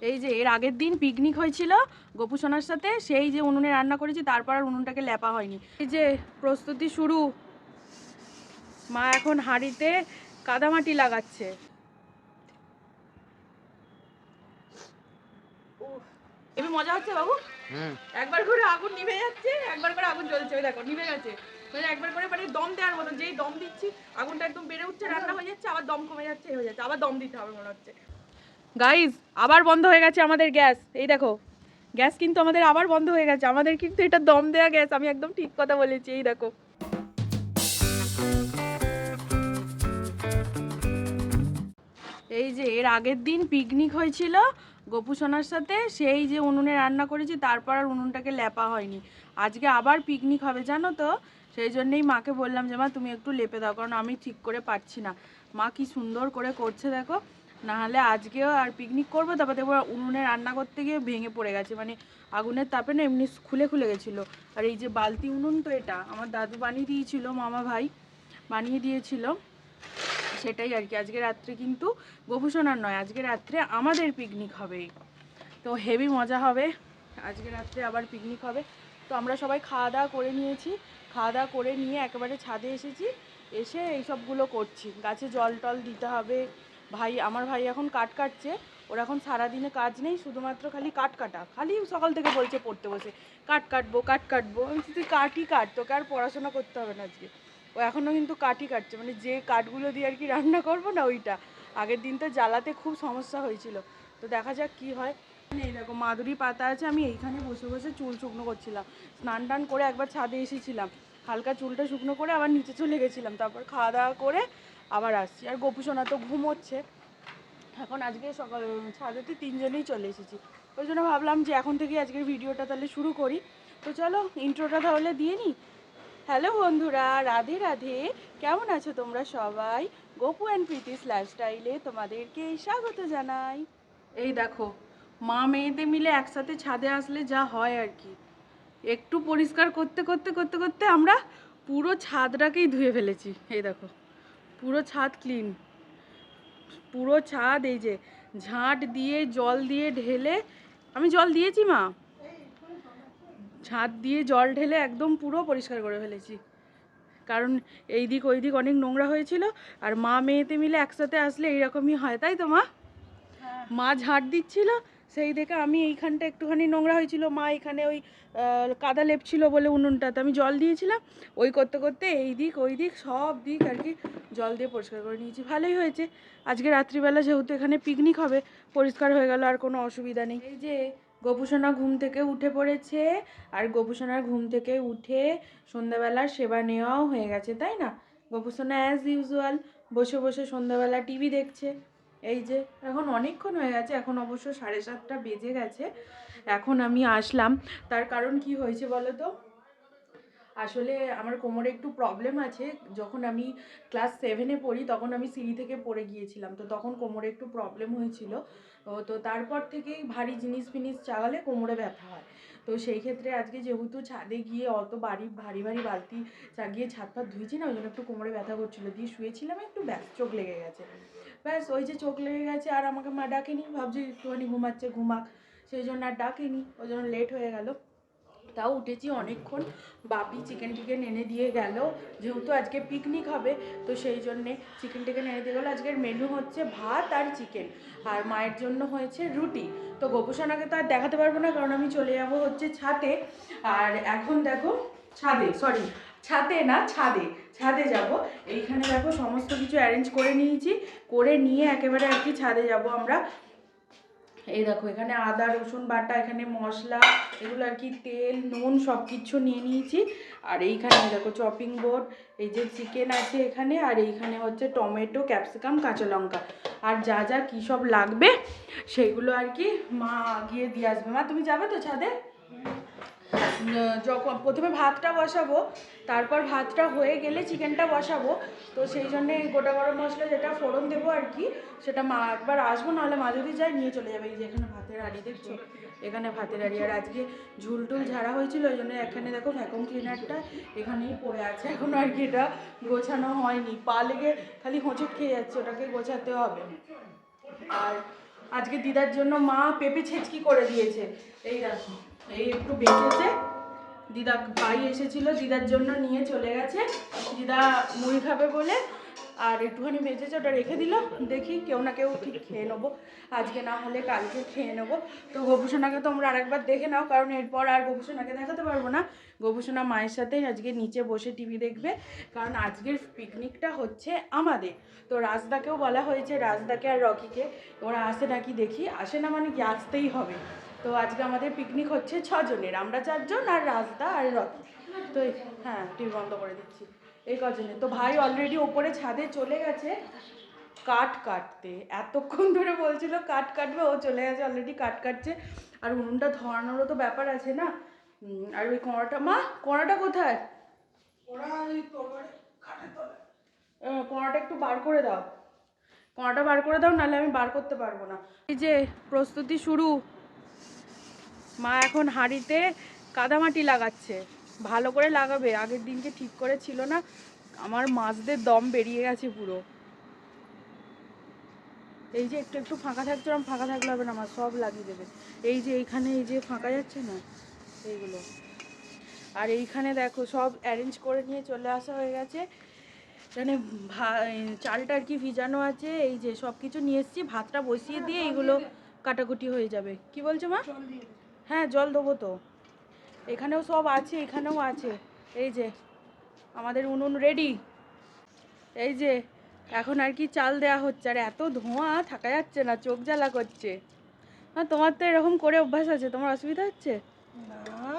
এই যে এর আগের দিন পিকনিক হয়েছিল গোপুসোনার সাথে, সেই যে উনুনে রান্না করেছি, তারপর আর উনুনটাকে লেপা হয়নি। এই যে প্রস্তুতি শুরু, মা এখন হাঁড়িতে কাদামাটি লাগাচ্ছে। এবি মজা হচ্ছে বাবু। একবার করে আগুন নিভে যাচ্ছে, একবার করে আগুন জ্বলছে। ওই দেখো নিভে গেছে, মানে একবার করে মানে দম দেওয়ার মতন। যেই দম দিচ্ছি আগুনটা একদম বেড়ে উঠছে, রান্না হয়ে যাচ্ছে, আবার দম কমে যাচ্ছে, হয়ে যাচ্ছে, আবার দম দিতে হবে মনে হচ্ছে। গাইজ আবার বন্ধ হয়ে গেছে আমাদের গ্যাস। এই দেখো গ্যাস কিন্তু আমাদের আবার বন্ধ হয়ে গেছে। আমাদের কিন্তু এটা দম দেয়া গ্যাস, আমি একদম ঠিক কথা বলেছি। এই দেখো এই যে এর আগের দিন পিকনিক হয়েছিল গোপুসোনার সাথে, সেই যে উনুনে রান্না করেছি, তারপর আর উনুনটাকে লেপা হয়নি। আজকে আবার পিকনিক হবে জানো তো, সেই জন্যেই মাকে বললাম যে মা তুমি একটু লেপে দাও, কারণ আমি ঠিক করে পারছি না। মা কি সুন্দর করে করছে দেখো। নাহলে আজকেও আর পিকনিক করবো, তারপর দেখবো উনুনে রান্না করতে গিয়ে ভেঙে পড়ে গেছে, মানে আগুনের তাপে না এমনি খুলে খুলে গেছিলো। আর এই যে বালতি উনুন তো, এটা আমার দাদু বানিয়ে দিয়েছিল, মামা ভাই বানিয়ে দিয়েছিল, সেটাই আর কি। আজকে রাত্রে কিন্তু গোপুসোনার নয়, আজকে রাত্রে আমাদের পিকনিক হবে, তো হেভি মজা হবে। আজকে রাত্রে আবার পিকনিক হবে। তো আমরা সবাই খাওয়া দাওয়া করে নিয়েছি, খাওয়া দাওয়া করে নিয়ে একেবারে ছাদে এসেছি, এসে এইসবগুলো করছি। গাছে জল টল দিতে হবে। আমার ভাই এখন কাঠ কাটছে। ওর এখন সারাদিনে কাজ নেই, শুধুমাত্র খালি কাঠ কাটা, খালি সকাল থেকে বলছে পড়তে বসে কাঠ কাটবো কাঠ কাটবো। আমি তুই কাঠই কাট, তোকে আর পড়াশোনা করতে হবে না আজকে। ও এখনও কিন্তু কাঠই কাটছে, মানে যে কাঠগুলো দিয়ে আর কি রান্না করবো না ওইটা। আগের দিন তো জ্বালাতে খুব সমস্যা হয়েছিল, তো দেখা যাক কি হয়। এই দেখো মাদুরি পাতা আছে, আমি এইখানে বসে বসে চুল শুকনো করছিলাম। স্নান টান করে একবার ছাদে এসেছিলাম, হালকা চুলটা শুকনো করে আবার নিচে চলে গেছিলাম, তারপর খাওয়া দাওয়া করে আবার আসছি। আর গোপুসোনা তো ঘুমোচ্ছে এখন। আজকে সকাল ছাদেতে তিনজনেই চলে এসেছি, ওই জন্য ভাবলাম যে এখন থেকে আজকের ভিডিওটা তাহলে শুরু করি। তো চলো ইন্ট্রোটা তাহলে দিয়ে নিই। হ্যালো বন্ধুরা, রাধে রাধে, কেমন আছো তোমরা সবাই? গোপু অ্যান্ড প্রীতিস লাইফস্টাইলে তোমাদেরকে স্বাগত জানাই। এই দেখো মা মেয়েতে মিলে একসাথে ছাদে আসলে যা হয় আর কি, একটু পরিষ্কার করতে করতে করতে করতে আমরা পুরো ছাদটাকেই ধুয়ে ফেলেছি। এই দেখো পুরো ছাদ ক্লিন, পুরো ছাদ এই যে ঝাঁট দিয়ে জল দিয়ে ঢেলে, আমি জল দিয়েছি মা, ছাদ দিয়ে জল ঢেলে একদম পুরো পরিষ্কার করে ফেলেছি। কারণ এই দিক ওই দিক অনেক নোংরা হয়েছিল, আর মা মেয়েতে মিলে একসাথে আসলে এইরকমই হয়, তাই তো মা? মা ঝাড় দিচ্ছিল, সেই দেখে আমি এইখানটা একটুখানি নোংরা হয়েছিল, মা এখানে ওই কাদা লেপছিল বলে উনুনটাতে আমি জল দিয়েছিলাম, ওই করতে করতে এই দিক ওই দিক সব দিক আর কি জল দিয়ে পরিষ্কার করে নিয়েছি। ভালোই হয়েছে, আজকে রাত্রিবেলা যেহেতু এখানে পিকনিক হবে, পরিষ্কার হয়ে গেল, আর কোনো অসুবিধা নেই। এই যে গোপুসোনা ঘুম থেকে উঠে পড়েছে, আর গোপুসোনার ঘুম থেকে উঠে সন্ধ্যাবেলার সেবা নেওয়াও হয়ে গেছে, তাই না? গোপুসোনা অ্যাজ ইউজুয়াল বসে বসে সন্ধ্যাবেলা টিভি দেখছে। এই যে এখন অনেকক্ষণ হয়ে গেছে, এখন অবশ্য 7:30 বেজে গেছে। এখন আমি আসলাম, তার কারণ কি হয়েছে বলো তো, আসলে আমার কোমরে একটু প্রবলেম আছে। যখন আমি ক্লাস 7-এ পড়ি তখন আমি সিঁড়ি থেকে পড়ে গিয়েছিলাম, তো তখন কোমরে একটু প্রবলেম হয়েছিল। তো তারপর থেকেই ভারী জিনিস ফিনিস চাগালে কোমরে ব্যথা হয়। তো সেই ক্ষেত্রে আজকে যেহেতু ছাদে গিয়ে অত ভারী ভারী বালতি চাগিয়ে ছাদ পাত ধুয়েছি না, ওই জন্য একটু কোমরে ব্যথা করছিলো, দিয়ে শুয়েছিলাম, একটু ব্যাস চোখ লেগে গেছে। ব্যাস ওই যে চোখ লেগে গেছে, আর আমাকে মা ডাকেনি, ভাবছি একটুখানি ঘুমাচ্ছে ঘুমাক, সেই জন্য আর ডাকেনি, ওই জন্য লেট হয়ে গেল। তাও উঠেছি অনেকক্ষণ, বাপি চিকেন টিকেন এনে দিয়ে গেল, যেহেতু আজকে পিকনিক হবে তো সেই জন্যে চিকেন টিকেন এনে দিয়ে গেলো। আজকের মেনু হচ্ছে ভাত আর চিকেন, আর মায়ের জন্য হয়েছে রুটি। তো গোপুসোনাকে তো আর দেখাতে পারবো না, কারণ আমি চলে যাবো হচ্ছে ছাদে। আর এখন দেখো ছাদে না ছাদে, ছাদে যাব। এইখানে দেখো সমস্ত কিছু অ্যারেঞ্জ করে নিয়েছি, করে নিয়ে একেবারে আর কি ছাদে যাব আমরা। এই দেখো এখানে আদা রসুন বাটা, এখানে মশলা, এগুলো আর কি তেল নুন সব কিছু নিয়ে নিয়েছি। আর এইখানে দেখো চপিং বোর্ড, এই যে চিকেন আছে এখানে, আর এইখানে হচ্ছে টমেটো ক্যাপসিকাম কাঁচা লঙ্কা, আর যা যা কী সব লাগবে সেইগুলো আর কি মা গিয়ে দিয়ে আসবে। মা তুমি যাবে তো ছাদে? যখন প্রথমে ভাতটা বসাবো, তারপর ভাতটা হয়ে গেলে চিকেনটা বসাবো, তো সেই জন্যে গোটা গরম মশলা যেটা ফোড়ন দেবো আর কি, সেটা মা একবার আসবো, নাহলে মা যদি যায় নিয়ে চলে যাবে। এই যে এখানে ভাতের হাঁড়ি দেখছো, এখানে ভাতের হাঁড়ি। আর আজকে ঝুল টুল ঝাড়া হয়েছিল, ওই জন্য এখানে দেখো ভ্যাকুম ক্লিনারটা এখানেই পড়ে আছে এখনও আর কি, এটা গোছানো হয়নি, পা লেগে খালি হোঁচট খেয়ে যাচ্ছে, ওটাকে গোছাতে হবে। আর আজকে দিদার জন্য মা পেঁপে ছেঁচকি করে দিয়েছে। এই দেখো, এই একটু বেঁচেছে, দিদা ভাই এসেছিল, দিদার জন্য নিয়ে চলে গেছে। দিদা মুড়ি খাবে বলে আর একটুখানি বেঁচেছে, ওটা রেখে দিল। দেখি কেউ না কেউ ঠিক খেয়ে নেবো, আজকে না হলে কালকে খেয়ে নেবো। তো গোপুসোনাকে তোমরা আরেকবার দেখে নাও, কারণ এরপর আর গোপুসোনাকে দেখাতে পারবো না। গোপুসোনা মায়ের সাথেই আজকে নিচে বসে টিভি দেখবে, কারণ আজকের পিকনিকটা হচ্ছে আমাদের। তো রাজদাকেও বলা হয়েছে, রাজদাকে আর রকিকে, ওরা আসে নাকি দেখি। আসে না মানে কি, আসতেই হবে। তো আজকে আমাদের পিকনিক হচ্ছে 6 জনের, আমরা 4 জন আর রাজদা আর রকি। তো হ্যাঁ, টিভি বন্ধ করে দিচ্ছি। এই কজনের তো ভাই অলরেডি ওপরে ছাদে চলে গেছে কাঠ কাটতে। এতক্ষণ ধরে বলছিল কাঠ কাটবে, ও চলে গেছে অলরেডি কাঠ কাটছে। আর উনুনটা ধরানোরও তো ব্যাপার আছে না। আর ওই কোঁড়াটা, মা কোঁড়াটা কোথায়? কোঁড়াটা একটু বার করে দাও, কোঁড়াটা বার করে দাও, নাহলে আমি বার করতে পারবো না। এই যে প্রস্তুতি শুরু, মা এখন হাঁড়িতে কাদামাটি লাগাচ্ছে, ভালো করে লাগাবে। আগের দিনকে ঠিক করে ছিল না, আমার মাছদের দম বেরিয়ে গেছে পুরো। এই যে একটু একটু ফাঁকা থাকছে, ওরকম ফাঁকা থাকলে হবে না, আমার সব লাগিয়ে দেবে। এই যে এইখানে এই যে ফাঁকা যাচ্ছে না এইগুলো, আর এইখানে দেখো সব অ্যারেঞ্জ করে নিয়ে চলে আসা হয়ে গেছে। এখানে চালটা আর কি ভিজানো আছে, এই যে সব কিছু নিয়ে এসেছি। ভাতটা বসিয়ে দিয়ে এইগুলো কাটাকুটি হয়ে যাবে। কি বলছো মা? হ্যাঁ জল দেবো তো, এখানেও সব আছে, এখানেও আছে। এই যে আমাদের উনুন রেডি। এই যে এখন আর কি চাল দেওয়া হচ্ছে, আর এত ধোঁয়া থাকা যাচ্ছে না, চোখ জ্বালা করছে। হ্যাঁ, তোমার তো এরকম করে অভ্যাস আছে, তোমার অসুবিধা হচ্ছে না?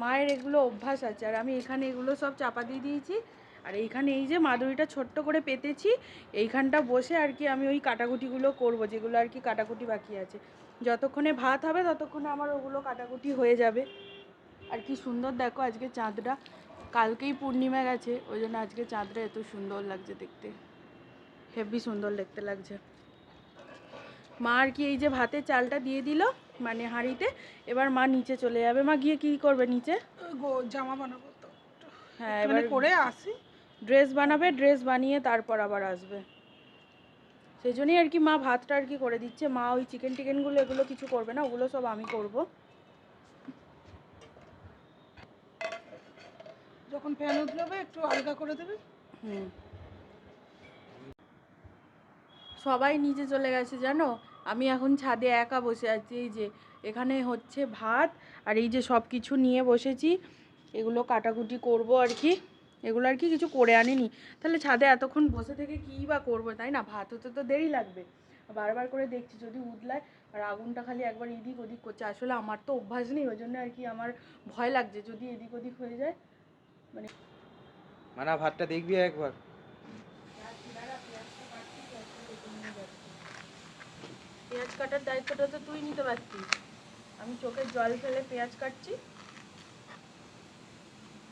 মায়ের এগুলো অভ্যাস আছে, আর আমি এখানে এগুলো সব চাপা দিয়ে দিয়েছি। আর এইখানে এই যে মাদুরিটা ছোট্ট করে পেতেছি, এইখানটা বসে আর কি আমি ওই কাটাকুটিগুলো করব, যেগুলো আর কি কাটাকুটি বাকি আছে। যতক্ষণে ভাত হবে ততক্ষণে আমার ওগুলো কাটাকুটি হয়ে যাবে। আর কি সুন্দর দেখো আজকে চাঁদটা, কালকেই পূর্ণিমা গেছে, ওই জন্য আজকে চাঁদটা এত সুন্দর লাগছে দেখতে, হেভি সুন্দর দেখতে লাগছে। মা আর কি এই যে ভাতের চালটা দিয়ে দিল মানে হাঁড়িতে, এবার মা নিচে চলে যাবে। মা গিয়ে কি করবে নিচে? জামা বানাবো তো। হ্যাঁ, এবার করে আসি, ড্রেস বানাবে, ড্রেস বানিয়ে তারপর আবার আসবে। সেই জন্যই আর কি মা ভাতটা আর কি করে দিচ্ছে। মা ওই চিকেন টিকেনগুলো এগুলো কিছু করবে না, ওগুলো সব আমি করব। যখন ফ্যান উঠবে একটু আলগা করে দেবে। হুম, সবাই নিচে চলে গেছে জানো, আমি এখন ছাদে একা বসে আছি। এই যে এখানে হচ্ছে ভাত, আর এই যে সব কিছু নিয়ে বসেছি, এগুলো কাটাকুটি করব আর কি। এগুলো আর কি কিছু করে আনিনি, তাহলে ছাদে এতক্ষণ বসে থেকে কী বা করবো, তাই না? ভাত হতে তো দেরি লাগবে। বারবার করে দেখছি যদি উদলায়, আর আগুনটা খালি একবার এদিক ওদিক করছে। আসলে আমার তো অভ্যাস নেই, ওই জন্য আর কি আমার ভয় লাগছে যদি এদিক ওদিক হয়ে যায়। মানে ভাতটা দেখবি একবার। পেঁয়াজ কাটার দায়িত্বটা তো তুই নিতে পারছিস, আমি চোখের জল ফেলে পেঁয়াজ কাটছি।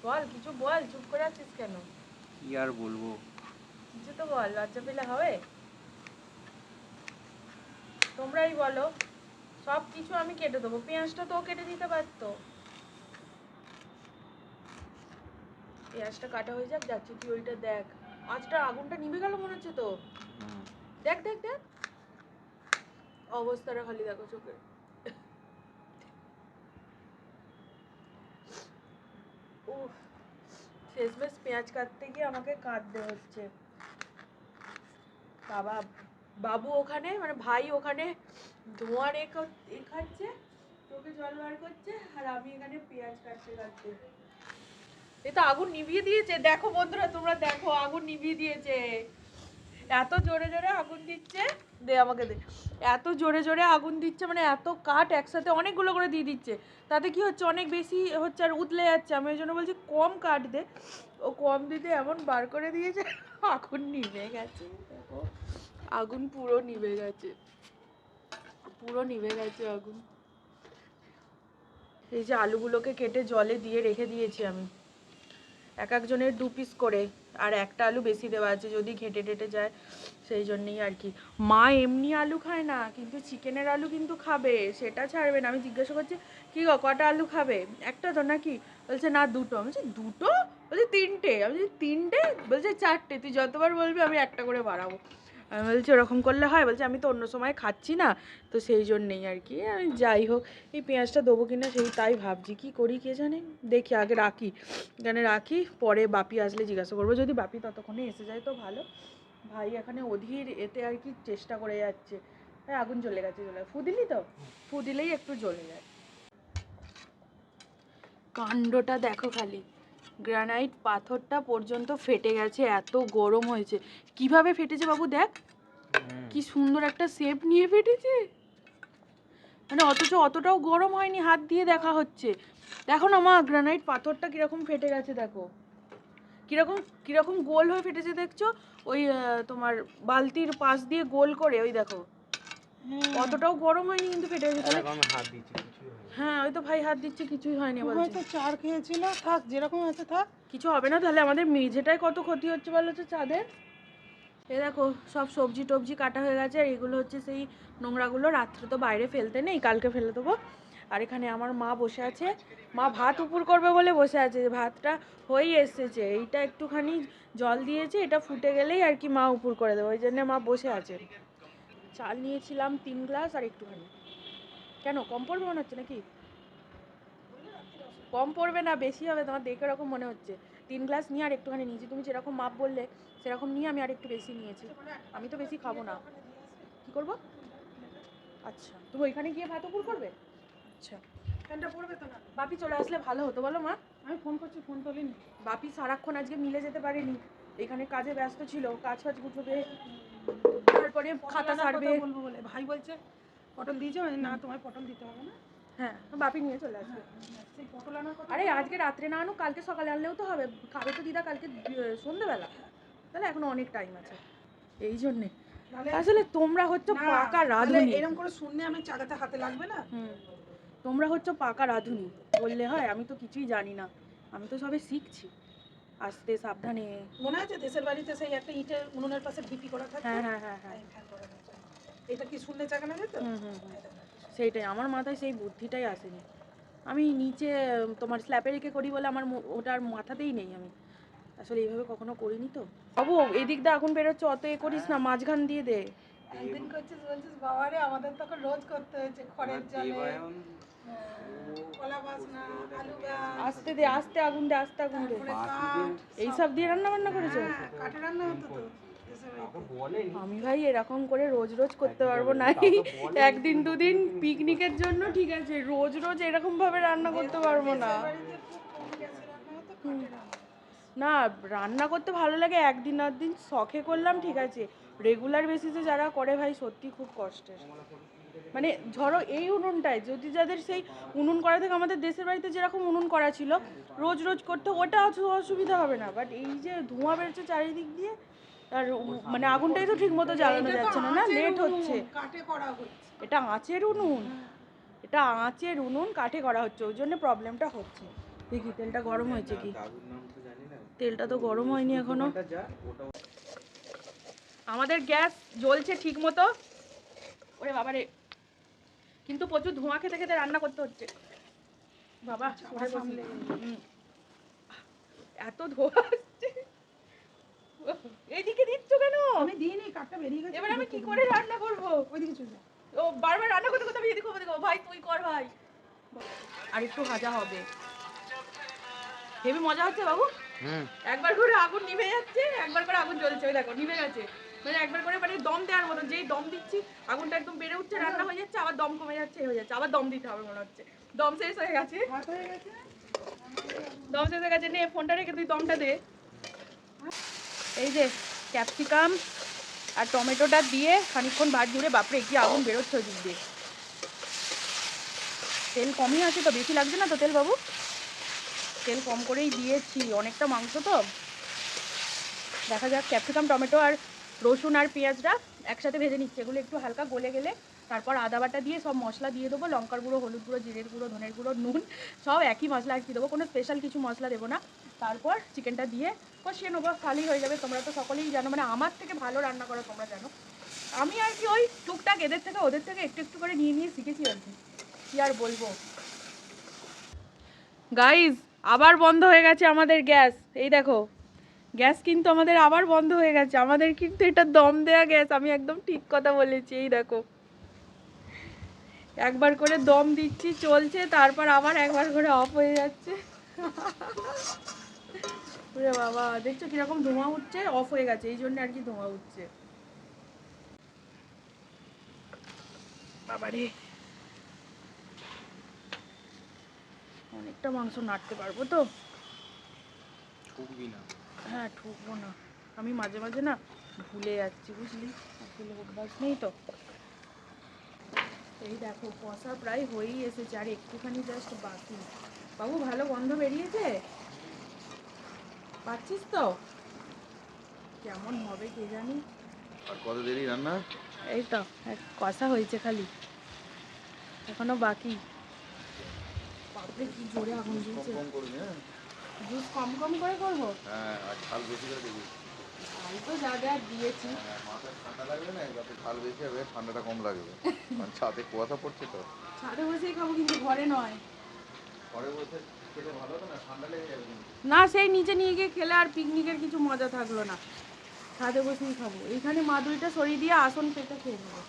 বল কিছু বল, চুপ করে আছিস কেন? কি আর বলবো, কিছু তো বল, লজ্জা পেলে হবে? তোমরাই বলো, সব কিছু আমি কেটে দেবো, পেঁয়াজটা তো কেটে দিতে পারতো। পেঁয়াজটা কাটা হয়ে যাক, যাচ্ছি তুই ওইটা দেখ। আজটা আগুনটা নিভে গেল মনে হচ্ছে তো। দেখ দেখ দেখ, অবস্থাটা খালি দেখো চোখের। উফ, শেষমেশ পেঁয়াজ কাটতে গিয়ে আমাকে কাঁদতে হচ্ছে। বাবা, বাবু ওখানে মানে ভাই ওখানে ধোঁয়ার এ খাচ্ছে, চোখে জল বার করছে, আর আমি এখানে পেঁয়াজ কাটতে কাটতে। এ তো আগুন নিভিয়ে দিয়েছে, দেখো বন্ধুরা তোমরা দেখো, আগুন নিভিয়ে দিয়েছে। এত জোরে জোরে আগুন দিচ্ছে, দে আমাকে দে। এত জোরে জোরে আগুন দিচ্ছে, মানে এত কাঠ একসাথে অনেকগুলো করে দিয়ে দিচ্ছে। তাতে কি হচ্ছে, অনেক বেশি হচ্ছে আর উতলে যাচ্ছে। আমি ওই জন্য বলছি কম কাঠ দে, ও কম দিতে এমন বার করে দিয়েছে, আগুন নিভে গেছে। দেখো আগুন পুরো নিভে গেছে, পুরো নিভে গেছে আগুন। এই যে আলুগুলোকে কেটে জলে দিয়ে রেখে দিয়েছি আমি, এক একজনের 2 পিস করে, আর একটা আলু বেশি দেওয়া আছে যদি ঘেঁটে টেটে যায়, সেই জন্যই আর কি। মা এমনি আলু খায় না, কিন্তু চিকেনের আলু কিন্তু খাবে, সেটা ছাড়বে না। আমি জিজ্ঞাসা করছি কি গো কটা আলু খাবে, একটা তো নাকি? বলছে না 2টো। আমি বলছি 2টো? বলছে 3টে। আমি বলছি 3টে? বলছে 4টে। তুই যতবার বলবি আমি একটা করে বাড়াবো। আমি বলছি ওরকম করলে হয়, বলছে আমি তো অন্য সময় খাচ্ছি না, তো সেই জন্যেই আর কি। আমি যাই হোক, এই পেঁয়াজটা দেবো কিনা সেই তাই ভাবছি, কি করি কে জানে। দেখি আগে রাখি, এখানে রাখি, পরে বাপি আসলে জিজ্ঞাসা করবো, যদি বাপি ততক্ষণে এসে যায় তো ভালো। ভাই এখানে অধীর এতে আর কি চেষ্টা করে যাচ্ছে। হ্যাঁ আগুন জ্বলে গেছে, ফু দিলি তো, ফু দিলেই একটু জ্বলে যায়। কাণ্ডটা দেখো খালি, গ্রানাইট পাথরটা পর্যন্ত ফেটে গেছে, এত গরম হয়েছে। কিভাবে ফেটেছে বাবু দেখ, কি সুন্দর একটা শেপ নিয়ে ফেটেছে, মানে অথচ অতটাও গরম হয়নি, হাত দিয়ে দেখা হচ্ছে। দেখো না মা, গ্রানাইট পাথরটা কিরকম ফেটে গেছে, দেখো কিরকম কিরকম গোল হয়ে ফেটেছে দেখছো, ওই তোমার বালতির পাশ দিয়ে গোল করে, ওই দেখো অতটাও গরম হয়নি কিন্তু ফেটে গেছে। তাহলে হাত দিচ্ছি কিছুই হয়নি। হ্যাঁ ওই তো ভাই হাত দিচ্ছে, কিছুই হয়নি বলছে। হয়তো চার খেয়েছিল, থাক যেরকম আছে থাক, কিছু হবে না। তাহলে আমাদের মেঝেটায় কত ক্ষতি হচ্ছে বলো তো চাঁদের। এ দেখো সব সবজি টবজি কাটা হয়ে গেছে, আর এগুলো হচ্ছে সেই নোংরাগুলো, রাত্রে তো বাইরে ফেলতে নেই, কালকে ফেলে দেবো। আর এখানে আমার মা বসে আছে, মা ভাত উপর করবে বলে বসে আছে, ভাতটা হয়েই এসেছে, এইটা একটুখানি জল দিয়েছে, এটা ফুটে গেলেই আর কি মা উপর করে দেবো, ওই জন্য মা বসে আছে। চাল নিয়েছিলাম 3 গ্লাস আর একটুখানি। কেন কম পড়বে মনে হচ্ছে নাকি? কম পড়বে না, বেশি হবে, তোমার দেখে এরকম মনে হচ্ছে। 3 গ্লাস নিয়ে আর একটুখানি নিয়েছি, তুমি যেরকম মাপ বললে সেরকম নিয়ে আমি আর একটু বেশি নিয়েছি। আমি তো বেশি খাবো না। কি করবো? আচ্ছা তুমি ওইখানে গিয়ে ভাত উপর করবে? আচ্ছা ফ্যানটা পড়বে তো না। বাপি চলে আসলে ভালো হতো বলো মা। আমি ফোন করছি, ফোন তোলেনি। বাপি সারাক্ষণ আজকে মিলে যেতে পারেনি, এখানে কাজে ব্যস্ত ছিল, কাজ ফাজ গুছবে, তারপরে খাতা সারবে। বলবো বলে ভাই বলছে পটল দিয়েছো, না তোমায় পটল দিতে হবে না। হ্যাঁ বাপি নিয়ে চলে আসবে। সেই পটল আনার কথা। আরে আজকে রাত্রে না আনো, কালকে সকালে আনলেও তো হবে, খাবে তো দিদা কালকে সন্ধ্যেবেলা, তাহলে এখনো অনেক টাইম আছে। এই জন্যে আসলে তোমরা হচ্ছে পাকা রাঁধুনি। এরকম করে শুনলে আমি চাগাতে হাতে লাগবে না। তোমরা হচ্ছে পাকা রাঁধুনি বললে হয়, আমি তো কিছুই জানি না, আমি তো সবে শিখছি, আস্তে সাবধানে। মনে আছে দেশের বাড়িতে সেই একটা ইটের উনুনের পাশে ঢিপি করা থাকে? হ্যাঁ হ্যাঁ হ্যাঁ হ্যাঁ, এটা কি শুনলে চাগানো যেত? সেইটাই, আমার মাথায় সেই বুদ্ধিটাই আসেনি। আমি নিচে তোমার স্ল্যাপে রেখে করি বলে আমার ওটার মাথাতেই নেই, আমি আসলে এইভাবে কখনো করিনি তো। বাবু এদিক দিয়ে আগুন বেরোচ্ছে, অত এ করিস না, মাঝখান দিয়ে দে। একদিন করছিস বলছিস বাবারে, আমাদের তখন রোজ করতে হয়েছে খড়ের জলে, কলা বাসনা, আলু গাছ, আস্তে দে, আস্তে আগুন দে, আস্তে আগুন দে। তারপরে কাঠ, এইসব দিয়ে রান্না বান্না করেছো? কাঠে রান্না হতো তো দেশের বাড়িতে। আমি ভাই এরকম করে রোজ রোজ করতে পারবো না, একদিন দুদিন পিকনিকের জন্য ঠিক আছে, রোজ রোজ এরকম ভাবে রান্না করতে পারবো না। বাড়িতে খুব কম গ্যাসে রান্না হতো, কাঠে রান্না হতো। না রান্না করতে ভালো লাগে, একদিন একদিন শখে করলাম ঠিক আছে, রেগুলার বেসিসে যারা করে ভাই সত্যি খুব কষ্টের। মানে ধরো এই উনুনটায় যদি যাদের সেই উনুন করা থেকে, আমাদের দেশের বাড়িতে যেরকম উনুন করা ছিল রোজ রোজ করতে, ওটা অসুবিধা হবে না, বাট এই যে ধোঁয়া বেরোচ্ছে চারিদিক দিয়ে, আর মানে আগুনটাই তো ঠিক মতো জ্বালানো যাচ্ছে না, না লেট হচ্ছে। কাঠে করা হচ্ছে। এটা আঁচের উনুন, এটা আঁচের উনুন, কাঠে করা হচ্ছে, ওই জন্য প্রবলেমটা হচ্ছে। দেখি তেলটা গরম হয়েছে কি, তেলটা তো গরম হয়নি এখনো। আমাদের গ্যাস জ্বলছে ঠিক মতো, ওরে বাবারে, কিন্তু প্রচুর ধোঁয়া খেতে খেতে রান্না করতে হচ্ছে বাবা। এত ধোঁয়া আসছে, এইদিকে দিচ্ছ কেন? আমি দিইনি, কাঠটা বেরিয়ে গেছে। এবার আমি কি করে রান্না করবো? ওইদিকে চলে যা। ও বারবার রান্না করতে করতে আমি এদিকে ওদিকে, ভাই তুই কর ভাই। আর একটু ভাজা হবে, হেবি মজা হচ্ছে বাবু। একবার করে আগুন নিভে যাচ্ছে, একবার করে আগুন জ্বলছে, ওই দেখো নিভে গেছে, মানে একবার করে মানে দম দেওয়ার মতন, যেই দম দিচ্ছি আগুনটা একদম বেড়ে উঠছে, রান্না হয়ে যাচ্ছে, আবার দম কমে যাচ্ছে, হয়ে যাচ্ছে, আবার দম দিতে হবে মনে হচ্ছে। দম শেষ হয়ে গেছে, ভাত হয়ে গেছে। দম শেষ হয়ে গেছে, নে ফোনটা রেখে তুই দমটা দে। এই যে ক্যাপসিকাম আর টমেটোটা দিয়ে খানিকক্ষণ ভাত জুড়ে, বাপরে কি আগুন বেরোচ্ছে ওই দিক দিয়ে। তেল কমই আছে তো, বেশি লাগছে না তো তেল বাবু? তেল কম করেই দিয়েছি, অনেকটা মাংস তো। দেখা যাক, ক্যাপসিকাম টমেটো আর রসুন আর পেঁয়াজটা একসাথে ভেজে নিচ্ছে, এগুলো একটু হালকা গলে গেলে তারপর আদা বাটা দিয়ে সব মশলা দিয়ে দেবো, লঙ্কার গুঁড়ো, হলুদ গুঁড়ো, জিরের গুঁড়ো, ধনের গুঁড়ো, নুন, সব একই মশলা আর কি দেবো, কোনো স্পেশাল কিছু মশলা দেবো না। তারপর চিকেনটা দিয়ে কষিয়ে নেবো, খালি হয়ে যাবে। তোমরা তো সকলেই জানো, মানে আমার থেকে ভালো রান্না করো তোমরা জানো, আমি আর কি ওই টুকটাক এদের থেকে ওদের থেকে একটু একটু করে নিয়ে নিয়ে শিখেছি আর কি আর বলবো। গাইজ আবার বন্ধ হয়ে গেছে আমাদের গ্যাস, এই দেখো গ্যাস কিন্তু আমাদের আবার বন্ধ হয়ে গেছে, আমাদের কিন্তু এটা দম দেয়া গ্যাস, আমি একদম ঠিক কথা বলেছি। এই দেখো একবার করে দম দিচ্ছি চলছে, তারপর আবার একবার করে অফ হয়ে যাচ্ছে। ওরে বাবা, দেখছো কিরকম ধোঁয়া উঠছে, অফ হয়ে গেছে এই জন্য আর কি ধোঁয়া উঠছে। বাবারে অনেকটা মাংস নাড়তে পারবো তো? ঠুকবি না। হ্যাঁ ঠুকবো না, আমি মাঝে মাঝে না ভুলে যাচ্ছি বুঝলি, আসলে অভ্যাস নেই তো। এই দেখো কষা প্রায় হয়েই এসেছে, আর একটুখানি জাস্ট বাকি। বাবু ভালো গন্ধ বেরিয়েছে, পাচ্ছিস তো? কেমন হবে কে জানি। আর কত দেরি রান্না? এই তো কষা হয়েছে খালি, এখনো বাকি। বাপরে কি জোরে আগুন কম জ্বলছে। কম করবি, হ্যাঁ? জুস কম কম করে করবো? হ্যাঁ, আর ঝাল বেশি করে দিবি। আমি তো যা যা দিয়েছি। হ্যাঁ, মাথায় ঠান্ডা লাগবে না, যাতে ঝাল বেশি হবে, ঠান্ডাটা কম লাগবে। কারণ ছাদে কুয়াশা পড়ছে তো। ছাদে বসেই খাবো কিন্তু ঘরে নয়। ঘরে বসে খেতে ভালো হবে না, ঠান্ডা লেগে যাবে কিন্তু। না সেই নিচে নিয়ে গিয়ে খেলে আর পিকনিকের কিছু মজা থাকলো না, ছাদে বসেই খাবো। এইখানে মাদুরিটা সরিয়ে দিয়ে আসন পেতে খেয়ে নেবো।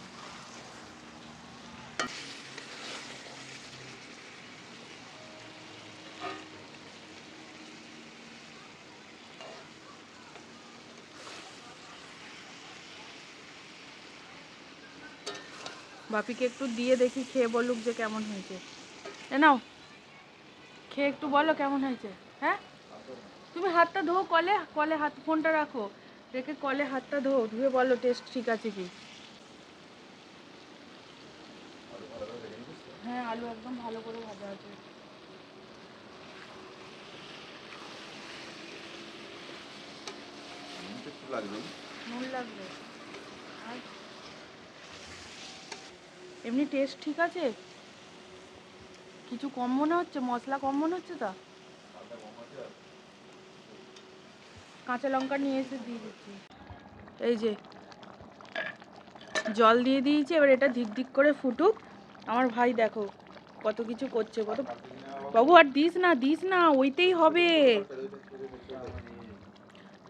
বাপিকে একটু দিয়ে দেখি, খেয়ে বলুক যে কেমন হয়েছে। এ নাও খেয়ে একটু বলো কেমন হয়েছে। হ্যাঁ তুমি হাতটা ধো, কলে কলে হাত, ফোনটা রাখো রেখে কলে হাতটা ধো, ধুয়ে বলো টেস্ট ঠিক আছে কি। হ্যাঁ আলু একদম ভালো করে ভাজা আছে। নুন তো একটু লাগবে। নুন লাগবে, আর এমনি টেস্ট ঠিক আছে? কিছু কম মনে হচ্ছে, মশলা কম মনে হচ্ছে তা? কাঁচা লঙ্কা নিয়ে এসে দিয়ে দিচ্ছি। এই যে জল দিয়ে দিয়েছি, এবার এটা ধিক ধিক করে ফুটুক। আমার ভাই দেখো কত কিছু করছে, কত। বাবু আর দিস না দিস না, ওইতেই হবে,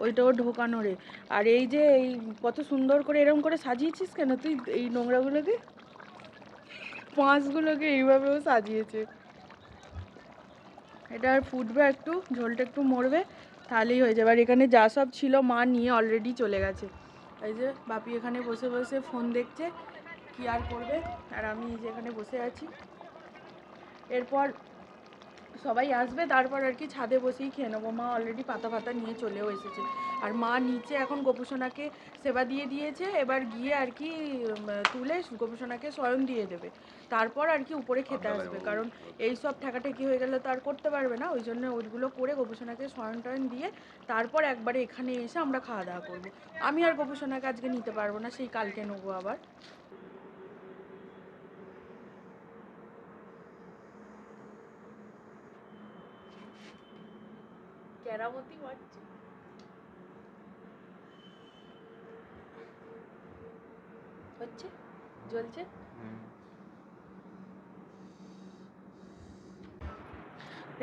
ওইটাও ঢোকানো রে। আর এই যে এই কত সুন্দর করে এরকম করে সাজিয়েছিস কেন তুই এই নোংরাগুলোকে, মাছগুলোকে এইভাবেও সাজিয়েছে। এটা আর ফুটবে একটু, ঝোলটা একটু মরবে, তাহলেই হয়ে যাবে। আর এখানে যা সব ছিল মা নিয়ে অলরেডি চলে গেছে। এই যে বাপি এখানে বসে বসে ফোন দেখছে, কি আর করবে। আর আমি এই যে এখানে বসে আছি। এরপর সবাই আসবে, তারপর আর কি ছাদে বসেই খেয়ে নেবো। মা অলরেডি পাতা ফাতা নিয়ে চলেও এসেছে। আর মা নিচে এখন গোপুসোনাকে সেবা দিয়ে দিয়েছে, এবার গিয়ে আর কি তুলে গোপুসোনাকে শয়ন দিয়ে দেবে, তারপর আর কি উপরে খেতে আসবে। কারণ এই সব ঠেকাঠেকি হয়ে গেলে তো আর করতে পারবে না, ওই জন্য ওইগুলো করে গোপুসোনাকে শয়ন টয়ন দিয়ে তারপর একবারে এখানে এসে আমরা খাওয়া দাওয়া করবো। আমি আর গোপুসোনাকে আজকে নিতে পারবো না, সেই কালকে নেবো আবার। কেরামতি মারছি, হচ্ছে জ্বলছে।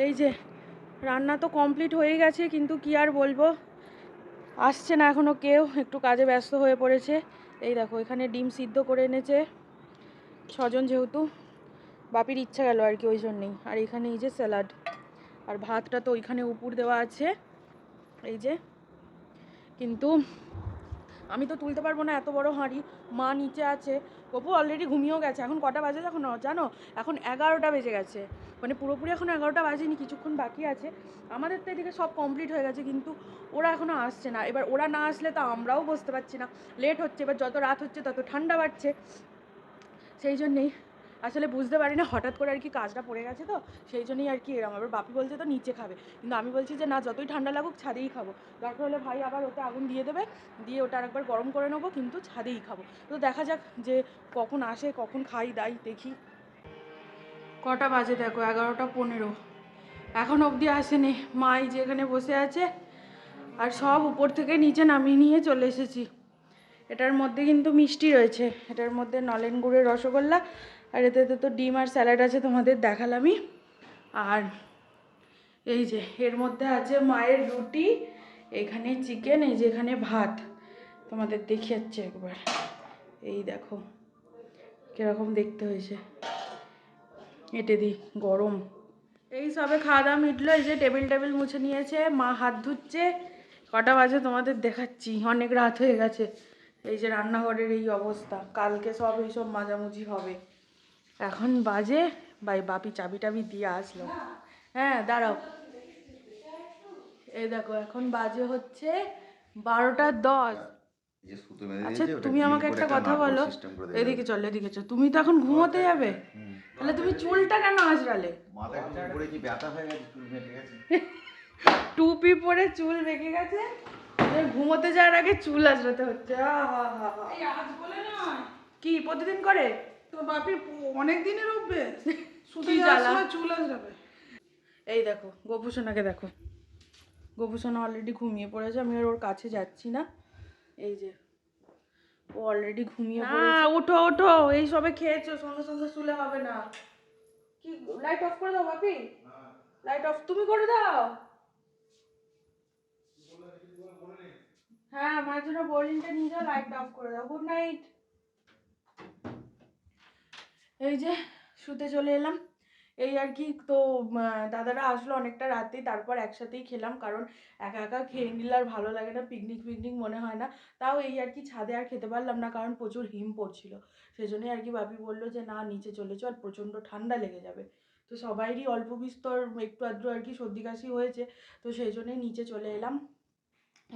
এই যে রান্না তো কমপ্লিট হয়ে গেছে, কিন্তু কি আর বলবো, আসছে না এখনো কেউ, একটু কাজে ব্যস্ত হয়ে পড়েছে। এই দেখো এখানে ডিম সিদ্ধ করে এনেছে, 6 জন যেহেতু, বাপির ইচ্ছা গেল আর কি ওই জন্যেই। আর এখানে এই যে স্যালাড, আর ভাতটা তো ওইখানে উপর দেওয়া আছে এই যে। কিন্তু আমি তো তুলতে পারবো না এত বড় হাঁড়ি, মা নিচে আছে। গপু অলরেডি ঘুমিয়েও গেছে। এখন কটা বাজে এখন জানো? এখন 11টা বেজে গেছে, মানে পুরোপুরি এখন 11টা বাজেনি, কিছুক্ষণ বাকি আছে। আমাদের তো এদিকে সব কমপ্লিট হয়ে গেছে, কিন্তু ওরা এখনও আসছে না। এবার ওরা না আসলে তো আমরাও বসতে পারছি না, লেট হচ্ছে। এবার যত রাত হচ্ছে তত ঠান্ডা বাড়ছে, সেই জন্যেই আসলে বুঝতে পারি না, হঠাৎ করে আর কি কাজটা পড়ে গেছে তো, সেই জন্যই আর কি এরকম। আবার বাপি বলছে তো নিচে খাবে, কিন্তু আমি বলছি যে না, যতই ঠান্ডা লাগুক ছাদেই খাবো। দরকার হলে ভাই আবার ওতে আগুন দিয়ে দেবে, দিয়ে ওটা আরেকবার গরম করে নেবো, কিন্তু ছাদেই খাবো। তো দেখা যাক যে কখন আসে, কখন খাই দাই দেখি। কটা বাজে দেখো, 11টা 15, এখন অবধি আসেনি। মাই যেখানে বসে আছে, আর সব উপর থেকে নিচে নামিয়ে নিয়ে চলে এসেছি। এটার মধ্যে কিন্তু মিষ্টি রয়েছে, এটার মধ্যে নলেন গুড়ের রসগোল্লা, আর এতে তো ডিম আর স্যালাড আছে, তোমাদের দেখালামই। আর এই যে এর মধ্যে আছে মায়ের রুটি, এখানে চিকেন, এই যে এখানে ভাত, তোমাদের দেখিয়ে যাচ্ছে একবার। এই দেখো কিরকম দেখতে হয়েছে, এঁটে দিই গরম। এই সবে খাওয়া দাওয়া মিটলো, এই যে টেবিল মুছে নিয়েছে, মা হাত ধুচ্ছে। কটা বাজে তোমাদের দেখাচ্ছি, অনেক রাত হয়ে গেছে। এই যে রান্নাঘরের এই অবস্থা, কালকে সব এইসব মাজামুজি হবে। এখন বাজে বাপি চাবি টাবি দিয়ে আসলো। হ্যাঁ দাঁড়াও, এই দেখো এখন বাজে হচ্ছে 12টা 10। যে সুতো বেঁধে আচ্ছা দিয়েছে, ওটা তুমি grill আমাকে করে একটা কথা নাটবল্টু বলো, system করে এদিকে দেবে। চল এদিকে চল, তুমি তো এখন ঘুমোতে যাবে, তাহলে তুমি চুলটা কেন আঁচড়ালে? মাথায় টুপি পরে কি ব্যথা হয়ে গেছে, চুল বেঁধে গেছে। টুপি পরে চুল বেঁকে গেছে, এবার ঘুমোতে যাওয়ার আগে চুল আঁচড়াতে হচ্ছে। এই আজ বলে নয়, কি প্রতিদিন করে? তোর বাপির অনেক দিনের অভ্যেস, শুধু কি জ্বালা? চুল আসবে। এই দেখো গোপুসোনাকে দেখো, গোপুসোনা অলরেডি ঘুমিয়ে পড়েছে, আমি আর ওর কাছে যাচ্ছি না। এই যে ও অলরেডি ঘুমিয়ে পড়েছে। ওঠো ওঠো, এই সবে খেয়েছো, সঙ্গে সঙ্গে শুলে হবে না। কি লাইট অফ করে দাও বাপি, লাইট অফ তুমি করে দাও। হ্যাঁ আমার জন্য বোলিংটা নিয়ে যাও, লাইট অফ করে দাও। Good night. এই যে শুতে চলে এলাম, এই আর কি। তো দাদারা আসলো অনেকটা রাতে, তারপর একসাথেই খেলাম, কারণ একা একা খেয়ে নিলে আর ভালো লাগে না, পিকনিক মনে হয় না। তাও এই আর কি ছাদে আর খেতে পারলাম না, কারণ প্রচুর হিম পড়ছিল। সেই জন্যই আর কি বাপি বললো যে না নিচে চলে চল, প্রচণ্ড ঠান্ডা লেগে যাবে। তো সবাইরই অল্প বিস্তর একটু আধটু আর কি সর্দি কাশি হয়েছে, তো সেই জন্যই নিচে চলে এলাম।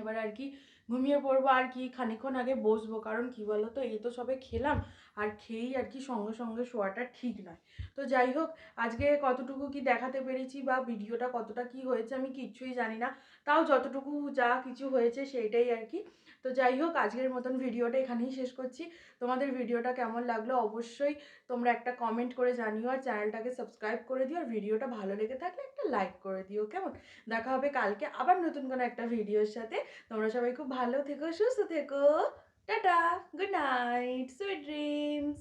এবার আর কি ঘুমিয়ে পড়বো, আর কি খানিকক্ষণ আগে বসবো, কারণ কি বলো তো, এই তো সবে খেলাম, আর খেয়েই আর কি সঙ্গে সঙ্গে শোয়াটা ঠিক নয়। তো যাই হোক, আজকে কতটুকু কি দেখাতে পেরেছি বা ভিডিওটা কতটা কি হয়েছে আমি কিচ্ছুই জানি না, তাও যতটুকু যা কিছু হয়েছে সেইটাই আর কি। তো যাই হোক, আজকের মতন ভিডিওটা এখানেই শেষ করছি। তোমাদের ভিডিওটা কেমন লাগলো অবশ্যই তোমরা একটা কমেন্ট করে জানিও, আর চ্যানেলটাকে সাবস্ক্রাইব করে দিও, আর ভিডিওটা ভালো লেগে থাকলে একটা লাইক করে দিও। কেমন? দেখা হবে কালকে আবার নতুন কোনো একটা ভিডিওর সাথে। তোমরা সবাই খুব ভালো থেকো, সুস্থ থেকো। Tata, good night, sweet dreams.